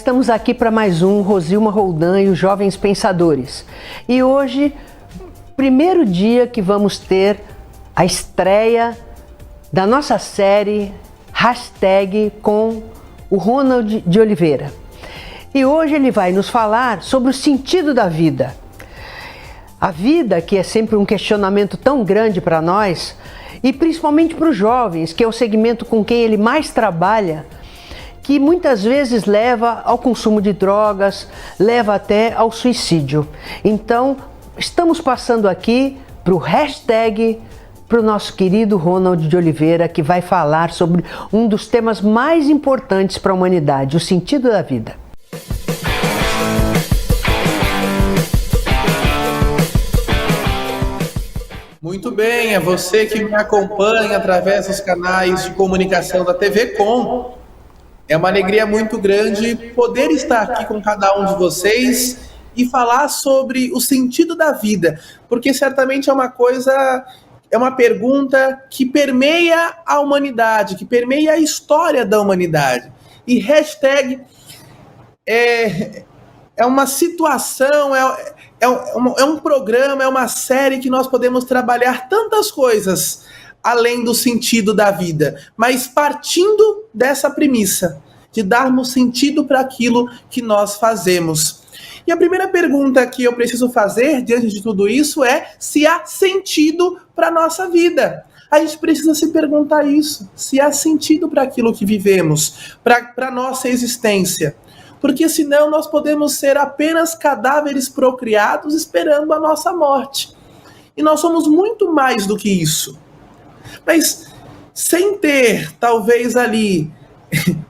estamos aqui para mais um Rosilma Roldan e os Jovens Pensadores. E hoje, primeiro dia que vamos ter a estreia da nossa série Hashtag com o Ronald de Oliveira. E hoje ele vai nos falar sobre o sentido da vida. A vida, que é sempre um questionamento tão grande para nós, e principalmente para os jovens, que é o segmento com quem ele mais trabalha, que muitas vezes leva ao consumo de drogas, leva até ao suicídio. Então, estamos passando aqui para o hashtag para o nosso querido Ronald de Oliveira, que vai falar sobre um dos temas mais importantes para a humanidade, o sentido da vida. Muito bem, é você que me acompanha através dos canais de comunicação da TV Com. É uma alegria muito grande poder estar aqui com cada um de vocês e falar sobre o sentido da vida, porque certamente é uma pergunta que permeia a humanidade, que permeia a história da humanidade. E hashtag é uma situação, é um programa, é uma série que nós podemos trabalhar tantas coisas além do sentido da vida, mas partindo dessa premissa de darmos sentido para aquilo que nós fazemos. E a primeira pergunta que eu preciso fazer diante de tudo isso é se há sentido para a nossa vida. A gente precisa se perguntar isso, se há sentido para aquilo que vivemos, para a nossa existência. Porque senão nós podemos ser apenas cadáveres procriados esperando a nossa morte. E nós somos muito mais do que isso. Mas sem ter, talvez ali,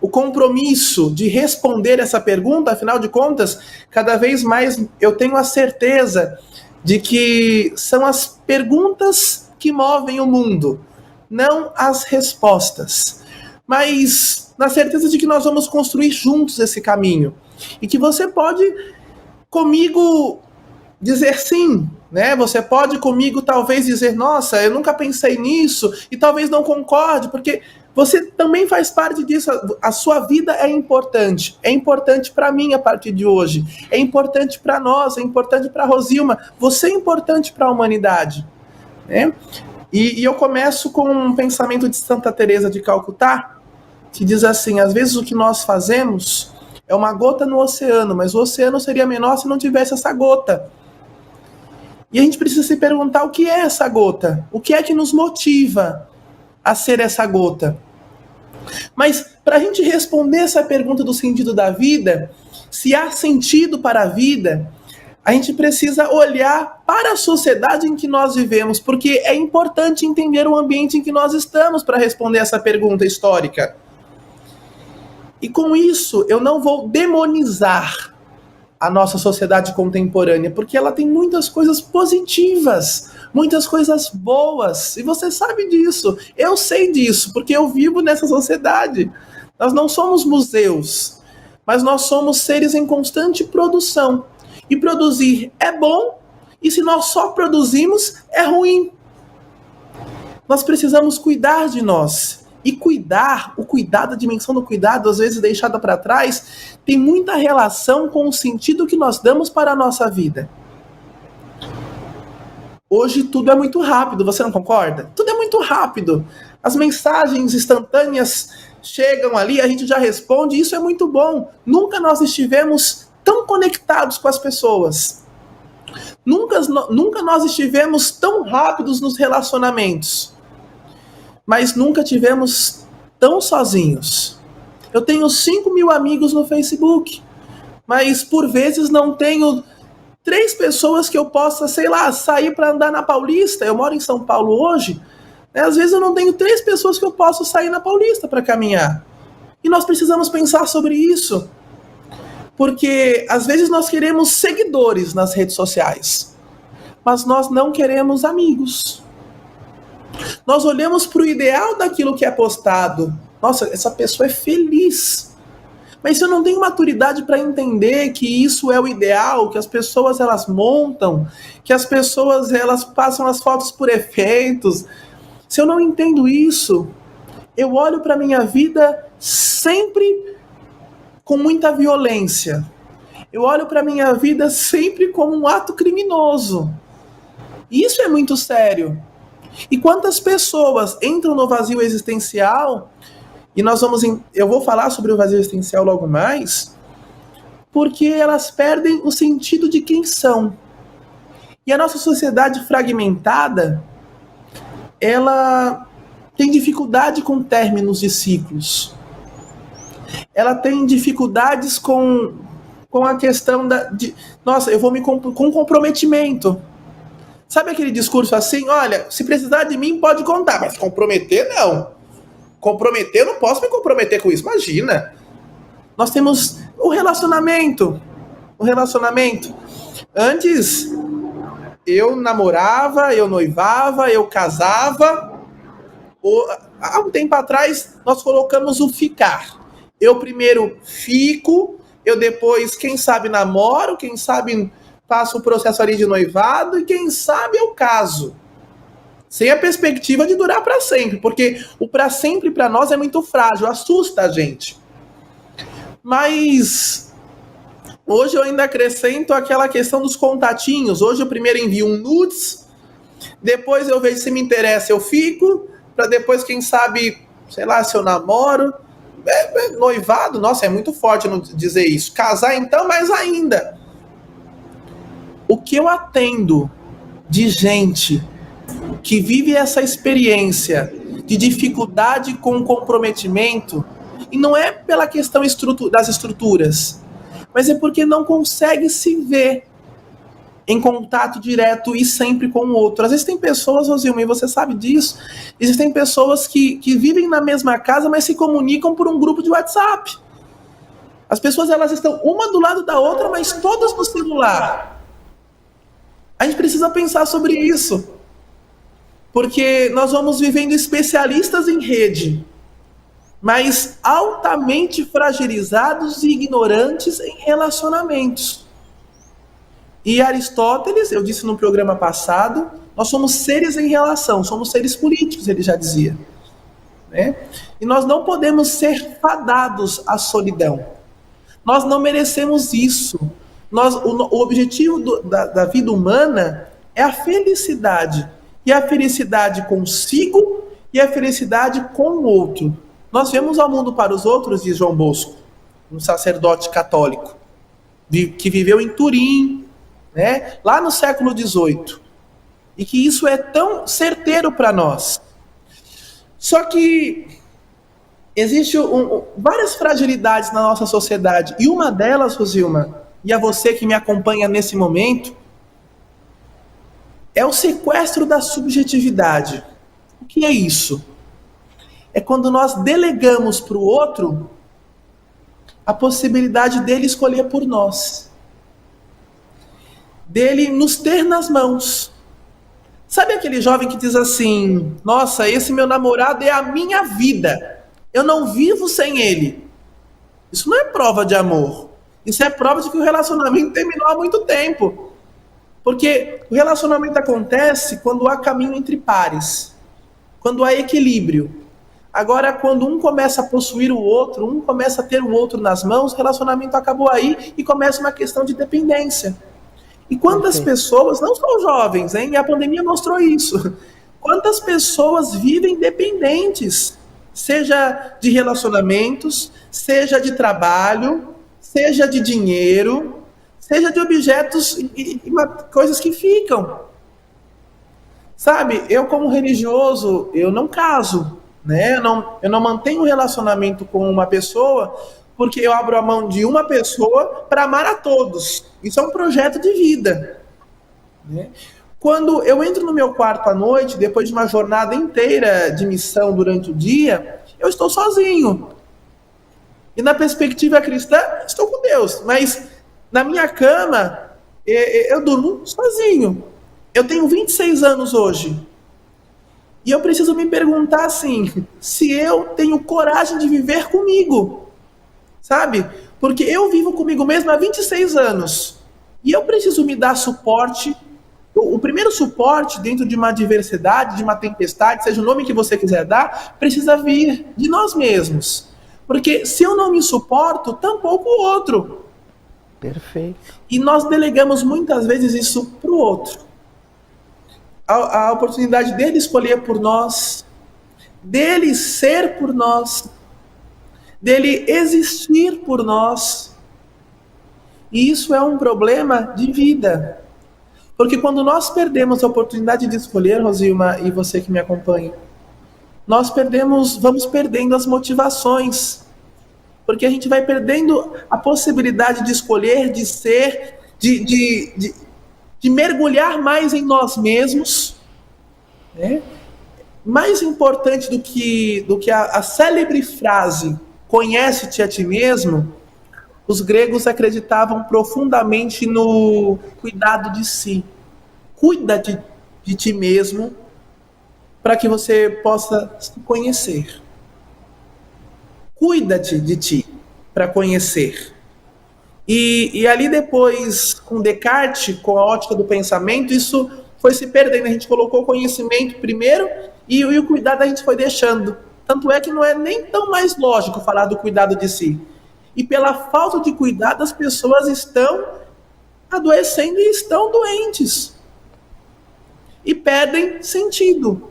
o compromisso de responder essa pergunta, afinal de contas, cada vez mais eu tenho a certeza de que são as perguntas que movem o mundo, não as respostas. Mas na certeza de que nós vamos construir juntos esse caminho. E que você pode comigo dizer sim, né? Você pode comigo talvez dizer, nossa, eu nunca pensei nisso, e talvez não concorde, porque você também faz parte disso. A sua vida é importante para mim a partir de hoje, é importante para nós, é importante para a Rosilma, você é importante para a humanidade, né? E eu começo com um pensamento de Santa Teresa de Calcutá, que diz assim, às vezes o que nós fazemos é uma gota no oceano, mas o oceano seria menor se não tivesse essa gota. E a gente precisa se perguntar o que é essa gota, o que é que nos motiva a ser essa gota. Mas para a gente responder essa pergunta do sentido da vida, se há sentido para a vida, a gente precisa olhar para a sociedade em que nós vivemos, porque é importante entender o ambiente em que nós estamos para responder essa pergunta histórica. E com isso, eu não vou demonizar a nossa sociedade contemporânea, porque ela tem muitas coisas positivas, muitas coisas boas, e você sabe disso, eu sei disso, porque eu vivo nessa sociedade. Nós não somos museus, mas nós somos seres em constante produção, e produzir é bom, e se nós só produzimos, é ruim. Nós precisamos cuidar de nós. E o cuidado, a dimensão do cuidado, às vezes deixada para trás, tem muita relação com o sentido que nós damos para a nossa vida. Hoje tudo é muito rápido, você não concorda? Tudo é muito rápido. As mensagens instantâneas chegam ali, a gente já responde, e isso é muito bom. Nunca nós estivemos tão conectados com as pessoas. Nunca nós estivemos tão rápidos nos relacionamentos. Mas nunca tivemos tão sozinhos. Eu tenho 5.000 amigos no Facebook, mas por vezes não tenho 3 pessoas que eu possa, sair para andar na Paulista. Eu moro em São Paulo hoje, né? Às vezes eu não tenho 3 pessoas que eu possa sair na Paulista para caminhar. E nós precisamos pensar sobre isso, porque às vezes nós queremos seguidores nas redes sociais, mas nós não queremos amigos. Nós olhamos para o ideal daquilo que é postado. Nossa, essa pessoa é feliz. Mas se eu não tenho maturidade para entender que isso é o ideal, que as pessoas elas montam, que as pessoas elas passam as fotos por efeitos, se eu não entendo isso, eu olho para a minha vida sempre com muita violência. Eu olho para a minha vida sempre como um ato criminoso. E isso é muito sério. E quantas pessoas entram no vazio existencial, e eu vou falar sobre o vazio existencial logo mais, porque elas perdem o sentido de quem são. E a nossa sociedade fragmentada, ela tem dificuldade com términos de ciclos. Ela tem dificuldades com a questão nossa, eu vou com comprometimento. Sabe aquele discurso assim, olha, se precisar de mim pode contar, mas comprometer não. Comprometer, eu não posso me comprometer com isso, imagina. Nós temos o relacionamento. Antes, eu namorava, eu noivava, eu casava. Há um tempo atrás, nós colocamos o ficar. Eu primeiro fico, eu depois, quem sabe, namoro, quem sabe, faço o processo ali de noivado e quem sabe eu caso. Sem a perspectiva de durar para sempre, porque o para sempre para nós é muito frágil, assusta a gente. Mas hoje eu ainda acrescento aquela questão dos contatinhos. Hoje eu primeiro envio um nudes, depois eu vejo se me interessa, eu fico, para depois, quem sabe, sei lá, se eu namoro. Noivado, nossa, é muito forte não dizer isso. Casar então, mais ainda. O que eu atendo de gente que vive essa experiência de dificuldade com comprometimento, e não é pela questão das estruturas, mas é porque não consegue se ver em contato direto e sempre com o outro. Às vezes tem pessoas, Rosilma, e você sabe disso, existem pessoas que vivem na mesma casa, mas se comunicam por um grupo de WhatsApp. As pessoas, elas estão uma do lado da outra, mas todas no celular. A gente precisa pensar sobre isso, porque nós vamos vivendo especialistas em rede, mas altamente fragilizados e ignorantes em relacionamentos. E Aristóteles, eu disse no programa passado, nós somos seres em relação, somos seres políticos, ele já dizia. Né? E nós não podemos ser fadados à solidão. Nós não merecemos isso. O objetivo da vida humana é a felicidade. E a felicidade consigo e a felicidade com o outro. Nós vemos ao mundo para os outros, diz João Bosco, um sacerdote católico, que viveu em Turim, né, lá no século XVIII, e que isso é tão certeiro para nós. Só que existem várias fragilidades na nossa sociedade, e uma delas, Rosilma, e a você que me acompanha nesse momento, é o sequestro da subjetividade. O que é isso? É quando nós delegamos para o outro a possibilidade dele escolher por nós, dele nos ter nas mãos. Sabe aquele jovem que diz assim, nossa, esse meu namorado é a minha vida, eu não vivo sem ele. Isso não é prova de amor, isso é prova de que o relacionamento terminou há muito tempo, porque o relacionamento acontece quando há caminho entre pares, quando há equilíbrio. Agora, quando um começa a possuir o outro, um começa a ter o outro nas mãos, o relacionamento acabou aí e começa uma questão de dependência. E quantas pessoas, não só os jovens, hein? E a pandemia mostrou isso. Quantas pessoas vivem dependentes, seja de relacionamentos, seja de trabalho, seja de dinheiro, seja de objetos e coisas que ficam. Sabe, eu como religioso, eu não caso, né? Eu não mantenho um relacionamento com uma pessoa porque eu abro a mão de uma pessoa para amar a todos. Isso é um projeto de vida. Né? Quando eu entro no meu quarto à noite, depois de uma jornada inteira de missão durante o dia, eu estou sozinho. E na perspectiva cristã, estou com Deus. Mas na minha cama, eu durmo sozinho. Eu tenho 26 anos hoje. E eu preciso me perguntar assim, se eu tenho coragem de viver comigo. Sabe? Porque eu vivo comigo mesmo há 26 anos. E eu preciso me dar suporte. O primeiro suporte dentro de uma adversidade, de uma tempestade, seja o nome que você quiser dar, precisa vir de nós mesmos. Porque se eu não me suporto, tampouco o outro. Perfeito. E nós delegamos muitas vezes isso para o outro. A oportunidade dele escolher por nós, dele ser por nós, dele existir por nós. E isso é um problema de vida. Porque quando nós perdemos a oportunidade de escolher, Rosilma, e você que me acompanha, vamos perdendo as motivações. Porque a gente vai perdendo a possibilidade de escolher, de ser, de mergulhar mais em nós mesmos. Né? Mais importante do que a célebre frase "conhece-te a ti mesmo", os gregos acreditavam profundamente no cuidado de si. Cuida de ti mesmo para que você possa se conhecer. Cuida-te de ti para conhecer. E ali depois, com Descartes, com a ótica do pensamento, isso foi se perdendo. A gente colocou o conhecimento primeiro e o cuidado a gente foi deixando. Tanto é que não é nem tão mais lógico falar do cuidado de si. E pela falta de cuidado, as pessoas estão adoecendo e estão doentes. E perdem sentido.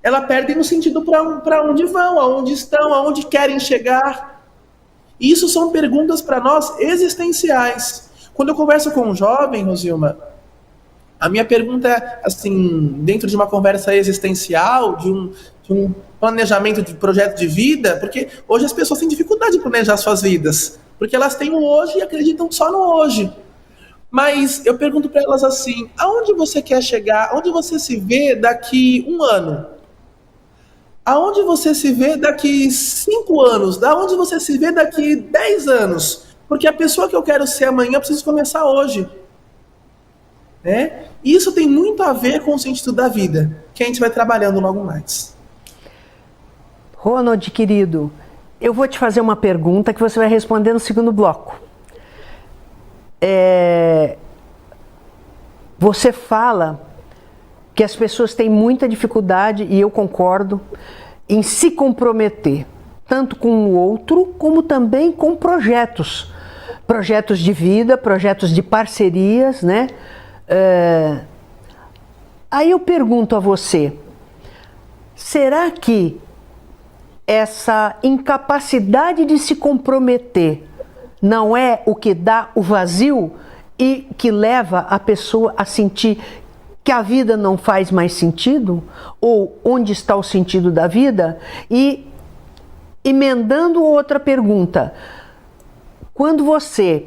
Elas perdem o sentido para onde vão, aonde estão, aonde querem chegar. E isso são perguntas para nós existenciais. Quando eu converso com um jovem, Rosilma, a minha pergunta é, assim, dentro de uma conversa existencial, de um planejamento de projeto de vida, porque hoje as pessoas têm dificuldade de planejar suas vidas, porque elas têm o hoje e acreditam só no hoje. Mas eu pergunto para elas assim, aonde você quer chegar? Onde você se vê daqui 1 ano? Aonde você se vê daqui 5 anos? Aonde você se vê daqui 10 anos? Porque a pessoa que eu quero ser amanhã, eu preciso começar hoje. Né? E isso tem muito a ver com o sentido da vida, que a gente vai trabalhando logo mais. Ronald, querido, eu vou te fazer uma pergunta que você vai responder no segundo bloco. Você fala que as pessoas têm muita dificuldade, e eu concordo, em se comprometer, tanto com o outro, como também com projetos. Projetos de vida, projetos de parcerias, né? Aí eu pergunto a você, será que essa incapacidade de se comprometer não é o que dá o vazio e que leva a pessoa a sentir que a vida não faz mais sentido? Ou onde está o sentido da vida? E emendando outra pergunta, quando você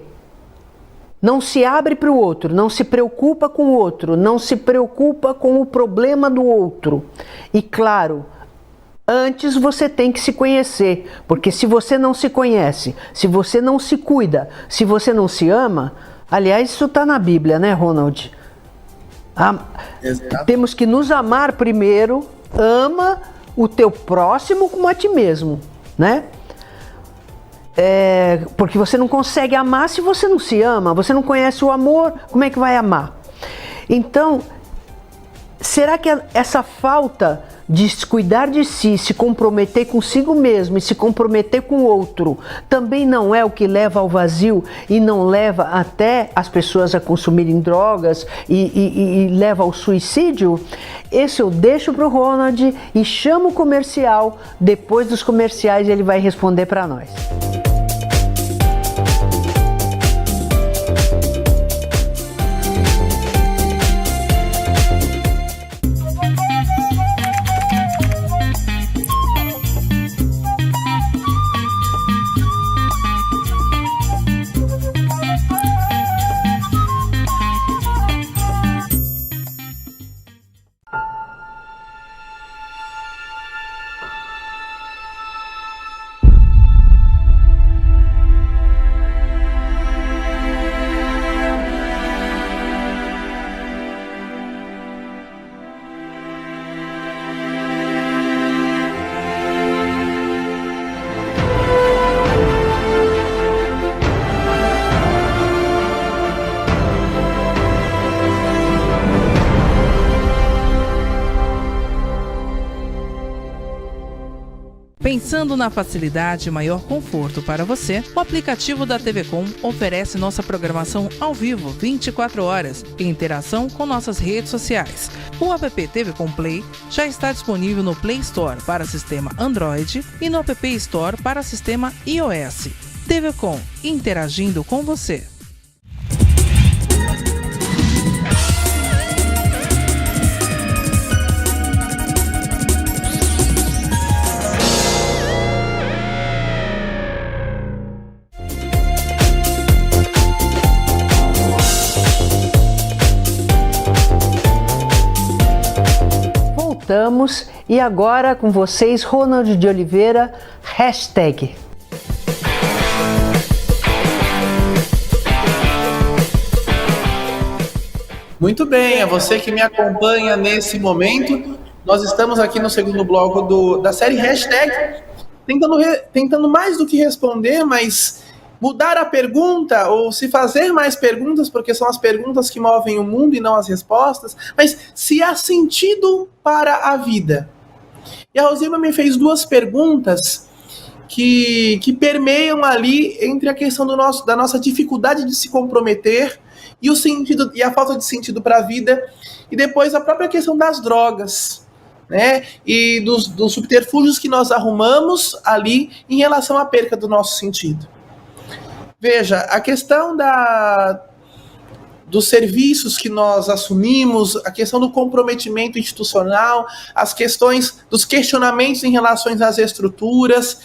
não se abre para o outro, não se preocupa com o outro, não se preocupa com o problema do outro, e claro, antes você tem que se conhecer, porque se você não se conhece, se você não se cuida, se você não se ama, aliás, isso está na Bíblia, né, Ronald? Temos que nos amar primeiro, ama o teu próximo como a ti mesmo, né? Porque você não consegue amar se você não se ama, você não conhece o amor, como é que vai amar? Então, será que essa falta de se cuidar de si, se comprometer consigo mesmo e se comprometer com o outro, também não é o que leva ao vazio e não leva até as pessoas a consumirem drogas e leva ao suicídio? Esse eu deixo para o Ronald e chamo o comercial. Depois dos comerciais ele vai responder para nós. Pensando na facilidade e maior conforto para você, o aplicativo da TV Com oferece nossa programação ao vivo 24 horas e interação com nossas redes sociais. O app TV Com Play já está disponível no Play Store para sistema Android e no App Store para sistema iOS. TV Com, interagindo com você. Voltamos e agora com vocês, Ronald de Oliveira, hashtag. Muito bem, é você que me acompanha nesse momento. Nós estamos aqui no segundo bloco da série hashtag, tentando mais do que responder, mas mudar a pergunta ou se fazer mais perguntas, porque são as perguntas que movem o mundo e não as respostas, mas se há sentido para a vida. E a Rosilma me fez duas perguntas que permeiam ali entre a questão da nossa dificuldade de se comprometer e o sentido e a falta de sentido para a vida, e depois a própria questão das drogas, né? E dos subterfúgios que nós arrumamos ali em relação à perca do nosso sentido. Veja, a questão dos serviços que nós assumimos, a questão do comprometimento institucional, as questões dos questionamentos em relação às estruturas,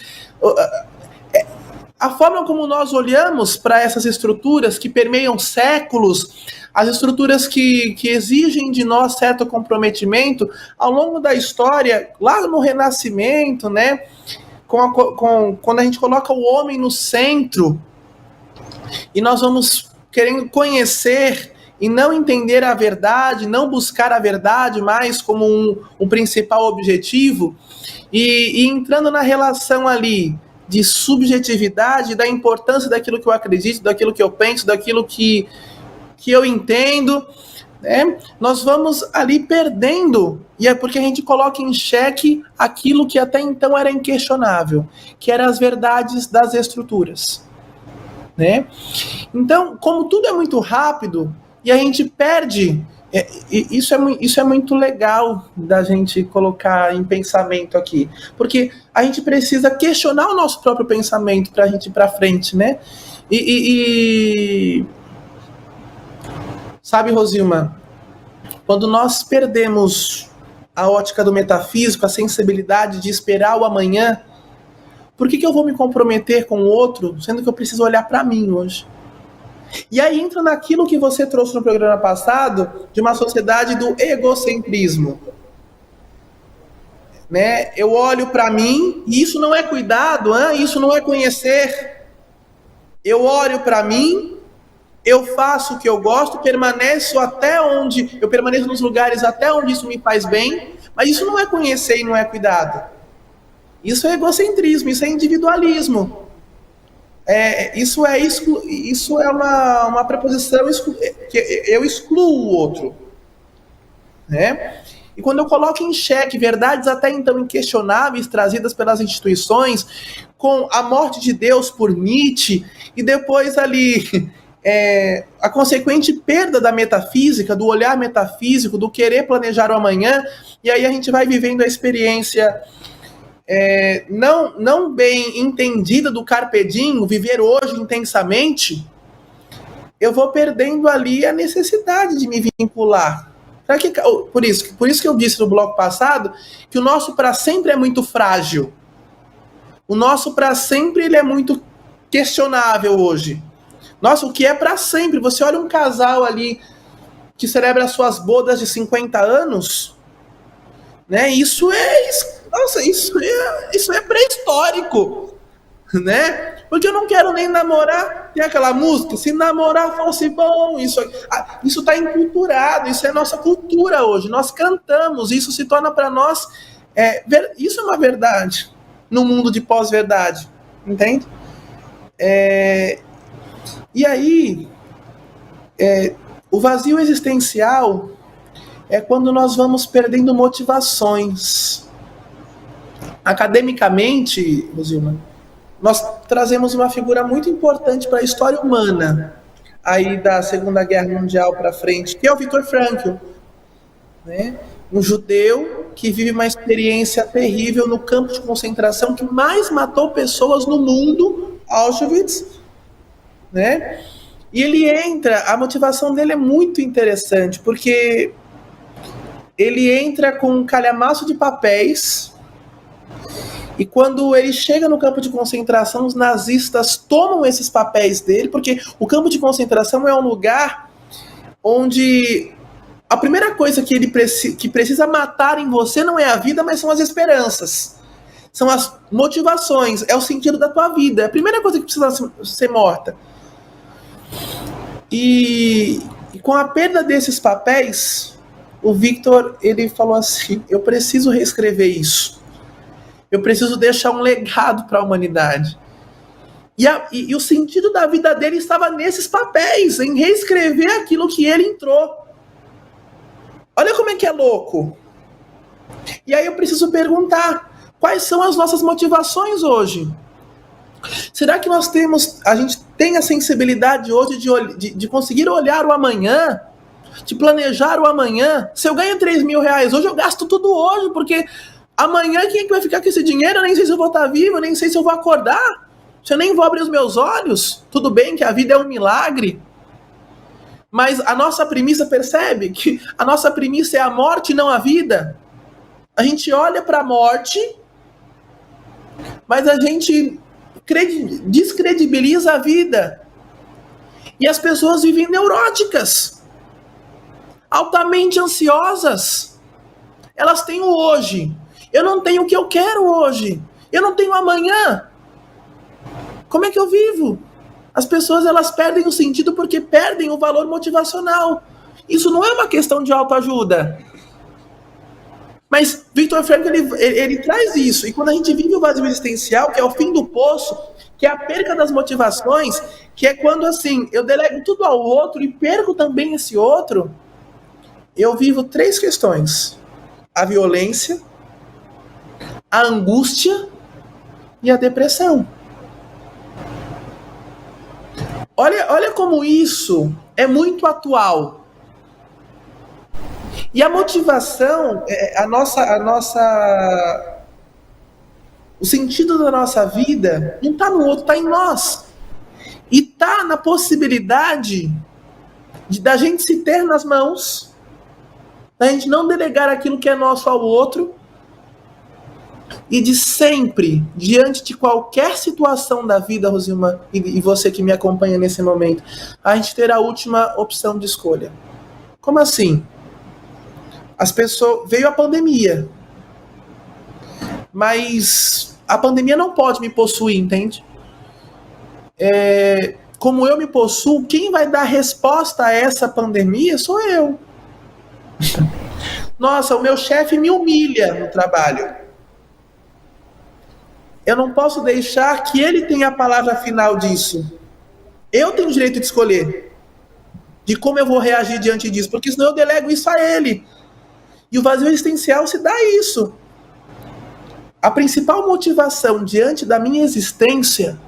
a forma como nós olhamos para essas estruturas que permeiam séculos, as estruturas que exigem de nós certo comprometimento ao longo da história, lá no Renascimento, né, quando a gente coloca o homem no centro, e nós vamos querendo conhecer e não entender a verdade, não buscar a verdade mais como um principal objetivo, e entrando na relação ali de subjetividade, da importância daquilo que eu acredito, daquilo que eu penso, daquilo que eu entendo, né? Nós vamos ali perdendo, e é porque a gente coloca em xeque aquilo que até então era inquestionável, que eram as verdades das estruturas. Né? Então, como tudo é muito rápido e a gente perde, isso é muito legal da gente colocar em pensamento aqui, porque a gente precisa questionar o nosso próprio pensamento para a gente ir para frente, né? Sabe, Rosilma, quando nós perdemos a ótica do metafísico, a sensibilidade de esperar o amanhã, por que eu vou me comprometer com o outro, sendo que eu preciso olhar para mim hoje? E aí entra naquilo que você trouxe no programa passado, de uma sociedade do egocentrismo. Né? Eu olho para mim, e isso não é cuidado, isso não é conhecer. Eu olho para mim, eu faço o que eu gosto, eu permaneço nos lugares até onde isso me faz bem, mas isso não é conhecer e não é cuidado. Isso é egocentrismo, isso é individualismo. Isso é uma preposição que eu excluo o outro. Né? E quando eu coloco em xeque verdades até então inquestionáveis trazidas pelas instituições, com a morte de Deus por Nietzsche, e depois ali a consequente perda da metafísica, do olhar metafísico, do querer planejar o amanhã, e aí a gente vai vivendo a experiência não bem entendida do carpe diem, viver hoje intensamente, eu vou perdendo ali a necessidade de me vincular. Por isso que eu disse no bloco passado que o nosso para sempre é muito frágil. O nosso para sempre ele é muito questionável hoje. Nossa, o que é para sempre? Você olha um casal ali que celebra as suas bodas de 50 anos, né? Isso é pré-histórico, né? Porque eu não quero nem namorar. Tem aquela música, se namorar fosse bom, isso está enculturado, isso é nossa cultura hoje. Nós cantamos, isso se torna para nós, isso é uma verdade no mundo de pós-verdade, entende? E aí, o vazio existencial é quando nós vamos perdendo motivações. Academicamente, Rosilma, nós trazemos uma figura muito importante para a história humana, aí da Segunda Guerra Mundial para frente, que é o Viktor Frankl, né? Um judeu que vive uma experiência terrível no campo de concentração que mais matou pessoas no mundo, Auschwitz, né? E ele entra, a motivação dele é muito interessante, porque ele entra com um calhamaço de papéis, e quando ele chega no campo de concentração, os nazistas tomam esses papéis dele, porque o campo de concentração é um lugar onde a primeira coisa que que precisa matar em você não é a vida, mas são as esperanças. São as motivações, é o sentido da tua vida. É a primeira coisa que precisa ser morta. E com a perda desses papéis, o Viktor, ele falou assim, eu preciso reescrever isso. Eu preciso deixar um legado para a humanidade. E o sentido da vida dele estava nesses papéis, em reescrever aquilo que ele entrou. Olha como é que é louco. E aí eu preciso perguntar, quais são as nossas motivações hoje? Será que a gente tem a sensibilidade hoje de conseguir olhar o amanhã, de planejar o amanhã? Se eu ganho 3 mil reais hoje, eu gasto tudo hoje, porque amanhã quem é que vai ficar com esse dinheiro? Eu nem sei se eu vou estar vivo, eu nem sei se eu vou acordar, se eu nem vou abrir os meus olhos. Tudo bem que a vida é um milagre, mas a nossa premissa, percebe que a nossa premissa é a morte e não a vida? A gente olha para a morte, mas a gente descredibiliza a vida. E as pessoas vivem neuróticas, altamente ansiosas. Elas têm o hoje. Eu não tenho o que eu quero hoje. Eu não tenho amanhã. Como é que eu vivo? As pessoas, elas perdem o sentido porque perdem o valor motivacional. Isso não é uma questão de autoajuda. Mas Viktor Frankl, ele traz isso. E quando a gente vive o vazio existencial, que é o fim do poço, que é a perca das motivações, que é quando, assim, eu delego tudo ao outro e perco também esse outro, eu vivo 3 questões. A violência, a angústia e a depressão. Olha como isso é muito atual. E a motivação, o sentido da nossa vida não está no outro, está em nós. E está na possibilidade da gente se ter nas mãos, da gente não delegar aquilo que é nosso ao outro, e de sempre, diante de qualquer situação da vida, Rosilma, e você que me acompanha nesse momento, a gente ter a última opção de escolha. Como assim? Veio a pandemia, mas a pandemia não pode me possuir, entende? Como eu me possuo, quem vai dar resposta a essa pandemia sou eu. Nossa, o meu chefe me humilha no trabalho. Eu não posso deixar que ele tenha a palavra final disso. Eu tenho o direito de escolher de como eu vou reagir diante disso, porque senão eu delego isso a ele. E o vazio existencial se dá isso. A principal motivação diante da minha existência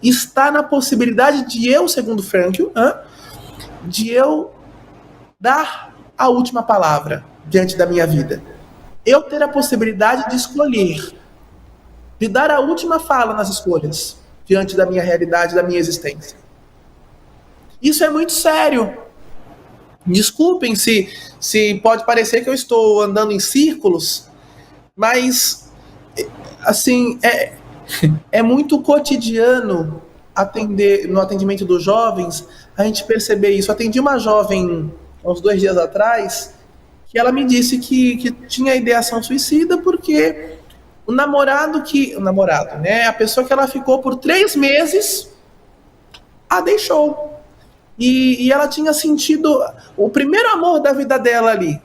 está na possibilidade de eu, segundo Frankl, de eu dar a última palavra diante da minha vida. Eu ter a possibilidade de escolher, de dar a última fala nas escolhas diante da minha realidade, da minha existência. Isso é muito sério. Desculpem se pode parecer que eu estou andando em círculos, mas assim, é muito cotidiano no atendimento dos jovens, a gente perceber isso. Eu atendi uma jovem uns 2 dias atrás, que ela me disse que tinha ideação suicida porque o namorado, né, a pessoa que ela ficou por 3 meses, a deixou. E ela tinha sentido o primeiro amor da vida dela ali.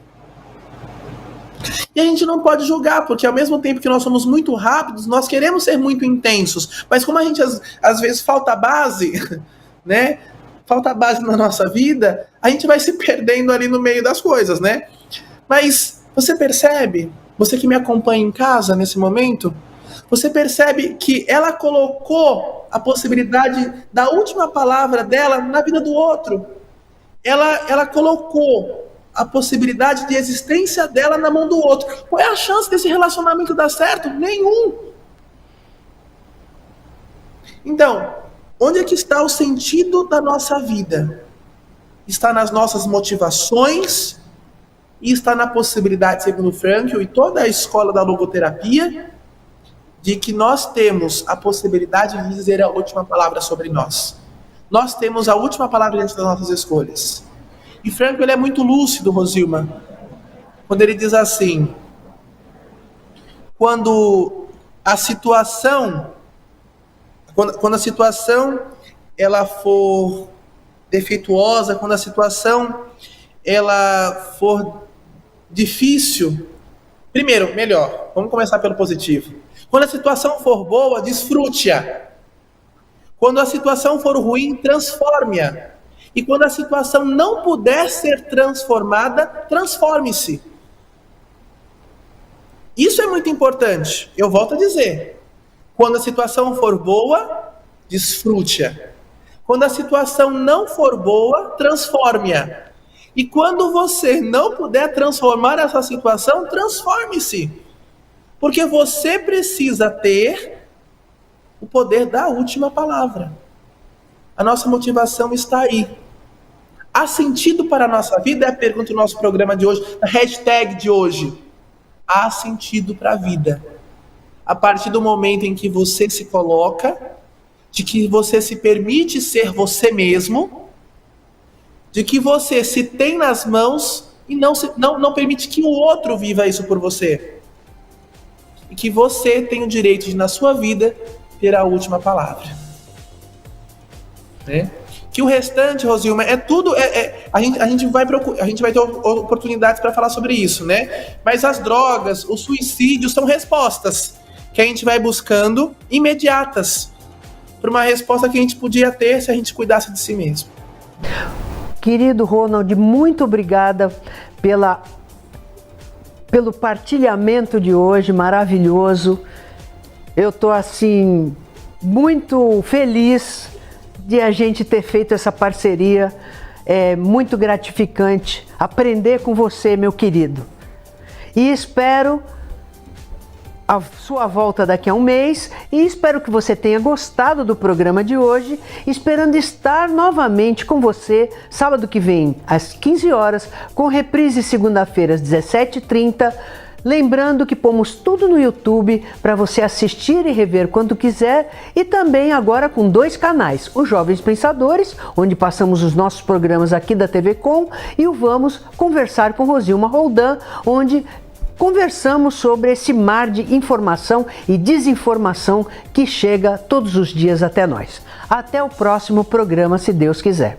E a gente não pode julgar, porque ao mesmo tempo que nós somos muito rápidos, nós queremos ser muito intensos. Mas como a gente às vezes falta base, né? Falta base na nossa vida, a gente vai se perdendo ali no meio das coisas, né? Mas você percebe, você que me acompanha em casa nesse momento, você percebe que ela colocou a possibilidade da última palavra dela na vida do outro. Ela colocou a possibilidade de existência dela na mão do outro. Qual é a chance desse relacionamento dar certo? Nenhum. Então, onde é que está o sentido da nossa vida? Está nas nossas motivações e está na possibilidade, segundo Frankl e toda a escola da logoterapia, de que nós temos a possibilidade de dizer a última palavra sobre nós. Nós temos a última palavra dentro das nossas escolhas. E Frankl, ele é muito lúcido, Rosilma, quando ele diz assim: quando a situação ela for defeituosa, quando a situação ela for difícil, primeiro, melhor, vamos começar pelo positivo. Quando a situação for boa, desfrute-a. Quando a situação for ruim, transforme-a. E quando a situação não puder ser transformada, transforme-se. Isso é muito importante. Eu volto a dizer. Quando a situação for boa, desfrute-a. Quando a situação não for boa, transforme-a. E quando você não puder transformar essa situação, transforme-se. Porque você precisa ter o poder da última palavra. A nossa motivação está aí. Há sentido para a nossa vida? É a pergunta do nosso programa de hoje, a hashtag de hoje. Há sentido para a vida. A partir do momento em que você se coloca, de que você se permite ser você mesmo, de que você se tem nas mãos e não permite que o outro viva isso por você. E que você tem o direito de, na sua vida, ter a última palavra. Né? Que o restante, Rosilma, é tudo... a gente vai ter oportunidades para falar sobre isso, né? Mas as drogas, o suicídio são respostas que a gente vai buscando imediatas para uma resposta que a gente podia ter se a gente cuidasse de si mesmo. Querido Ronald, muito obrigada pelo partilhamento de hoje, maravilhoso. Eu estou, assim, muito feliz de a gente ter feito essa parceria. É muito gratificante aprender com você, meu querido. E espero a sua volta daqui a um mês e espero que você tenha gostado do programa de hoje, esperando estar novamente com você sábado que vem às 15 horas, com reprise segunda-feira às 17h30. Lembrando que pomos tudo no YouTube para você assistir e rever quando quiser, e também agora com 2 canais, o Jovens Pensadores, onde passamos os nossos programas aqui da TV Com, e o Vamos Conversar com Rosilma Roldan, onde conversamos sobre esse mar de informação e desinformação que chega todos os dias até nós. Até o próximo programa, se Deus quiser.